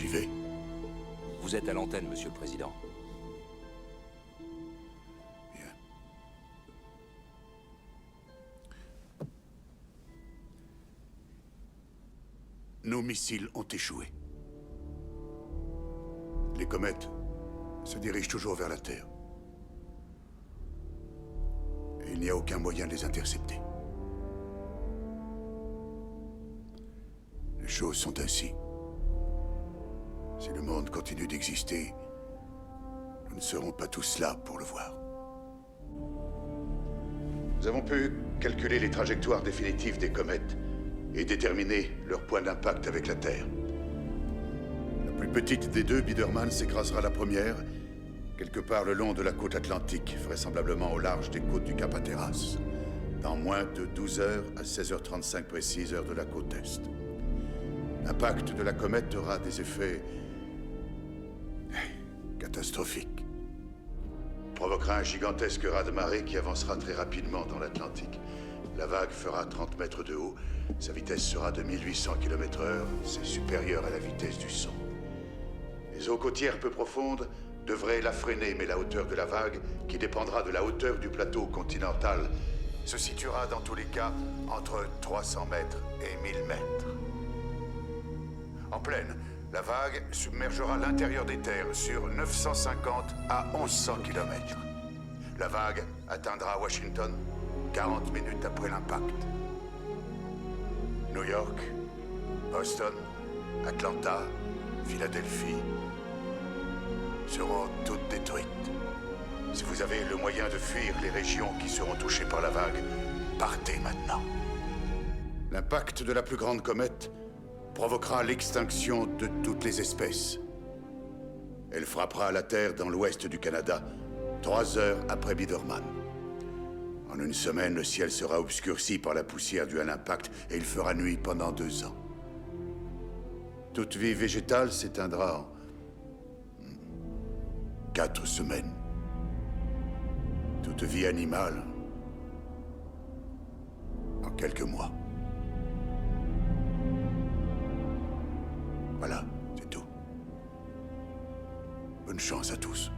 J'y vais. Vous êtes à l'antenne, Monsieur le Président. Bien. Nos missiles ont échoué. Les comètes se dirigent toujours vers la Terre. Et il n'y a aucun moyen de les intercepter. Les choses sont ainsi. Si le monde continue d'exister, nous ne serons pas tous là pour le voir. Nous avons pu calculer les trajectoires définitives des comètes et déterminer leur point d'impact avec la Terre. La plus petite des deux, Biedermann, s'écrasera la première, quelque part le long de la côte atlantique, vraisemblablement au large des côtes du Cap Hatteras, dans moins de 12 heures à 16h35 précise, heure de la côte Est. L'impact de la comète aura des effets catastrophique. Provoquera un gigantesque raz-de-marée qui avancera très rapidement dans l'Atlantique. La vague fera 30 mètres de haut. Sa vitesse sera de 1800 km/h. C'est supérieur à la vitesse du son. Les eaux côtières peu profondes devraient la freiner, mais la hauteur de la vague, qui dépendra de la hauteur du plateau continental, se situera dans tous les cas entre 300 mètres et 1000 mètres. En pleine, la vague submergera l'intérieur des terres sur 950 à 1100 km. La vague atteindra Washington 40 minutes après l'impact. New York, Boston, Atlanta, Philadelphie seront toutes détruites. Si vous avez le moyen de fuir les régions qui seront touchées par la vague, partez maintenant. L'impact de la plus grande comète provoquera l'extinction de toutes les espèces. Elle frappera la Terre dans l'ouest du Canada, 3 heures après Biedermann. En une semaine, le ciel sera obscurci par la poussière due à l'impact et il fera nuit pendant 2 ans. Toute vie végétale s'éteindra en 4 semaines. Toute vie animale en quelques mois. Voilà, c'est tout. Bonne chance à tous.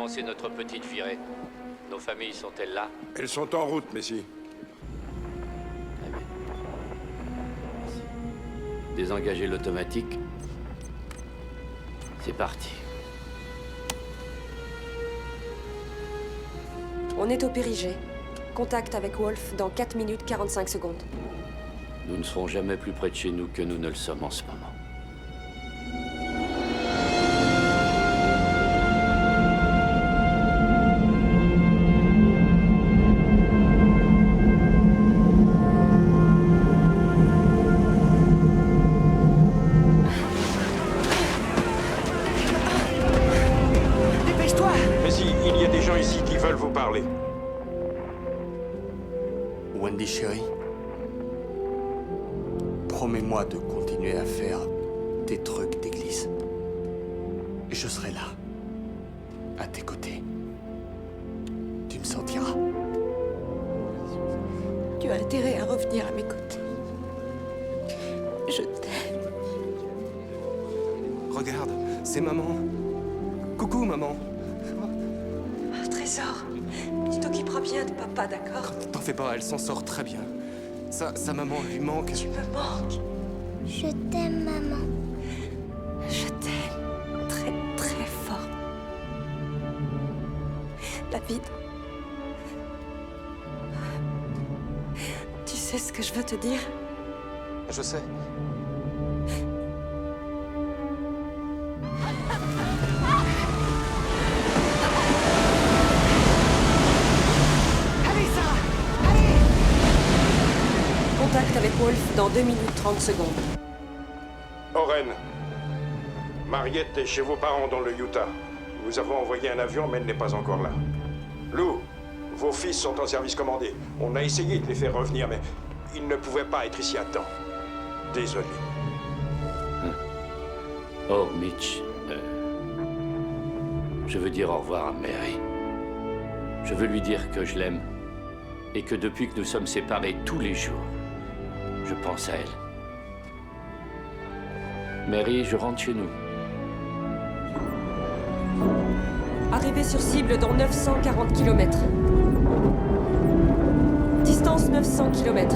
commencer notre petite virée. Nos familles sont-elles là? Elles sont en route, Messi. Très bien. Merci. Désengagez l'automatique. C'est parti. On est au Périgée. Contact avec Wolf dans 4 minutes 45 secondes. Nous ne serons jamais plus près de chez nous que nous ne le sommes en ce moment. Dépêche-toi! Messi, il y a des gens ici qui veulent vous parler. Wendy chérie, promets-moi de continuer à faire des trucs d'église. Je serai là, à tes côtés. Tu me sentiras. Tu as intérêt à revenir à mes côtés. Je t'aime. Regarde, c'est maman. Coucou, maman. Trésor, tu t'occuperas bien de papa, d'accord? T'en fais pas, elle s'en sort très bien. Sa maman lui manque. Tu me manques. Je t'aime, maman. Je t'aime très très fort. David. Tu sais ce que je veux te dire? Je sais. Contact avec Wolf dans 2 minutes 30 secondes. Oren, Mariette est chez vos parents dans le Utah. Nous avons envoyé un avion, mais elle n'est pas encore là. Lou, vos fils sont en service commandé. On a essayé de les faire revenir, mais ils ne pouvaient pas être ici à temps. Désolé. Oh, Mitch, je veux dire au revoir à Mary. Je veux lui dire que je l'aime et que depuis que nous sommes séparés tous les jours, je pense à elle. Mary, je rentre chez nous. Arrivée sur cible dans 940 km. Distance 900 km.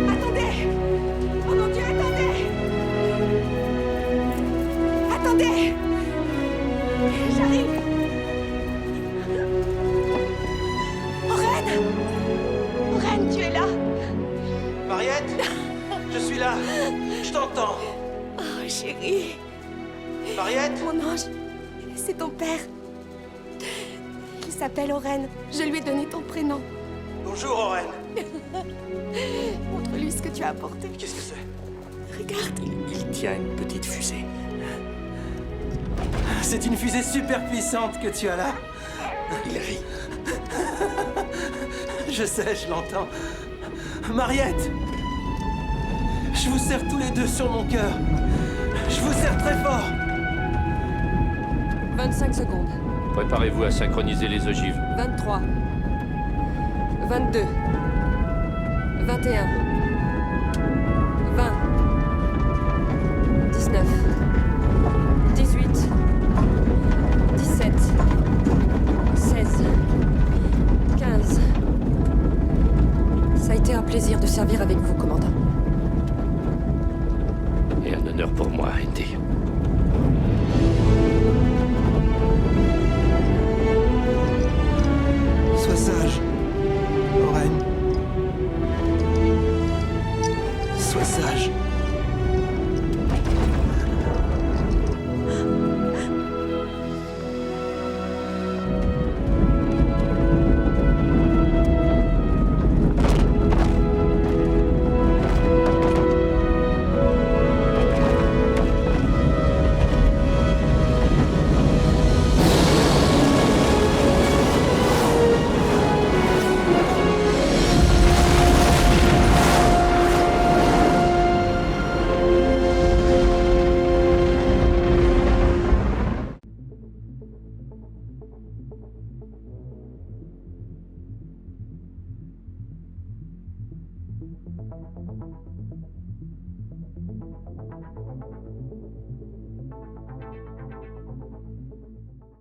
Attendez! Oh mon Dieu, attendez! Attendez! J'arrive! Oren! Oren, tu es là? Mariette, je suis là. Je t'entends. Oh, chérie. Mariette, Mon ange, c'est ton père. Il s'appelle Oren. Je lui ai donné ton prénom. bonjour Oren. Montre-lui ce que tu as apporté. Qu'est-ce que c'est? Regarde. Il tient une petite fusée. C'est une fusée super puissante que tu as là. Il rit. Je sais, je l'entends. Mariette, je vous serre tous les deux sur mon cœur. Je vous serre très fort. 25 secondes. Préparez-vous à synchroniser les ogives. 23. 22. 21. 20. 19. 18. 17. 16. 15. Ça a été un plaisir de servir avec vous, commandant. Et un honneur pour moi, Andy. Sois sage, Oren. Sois sage.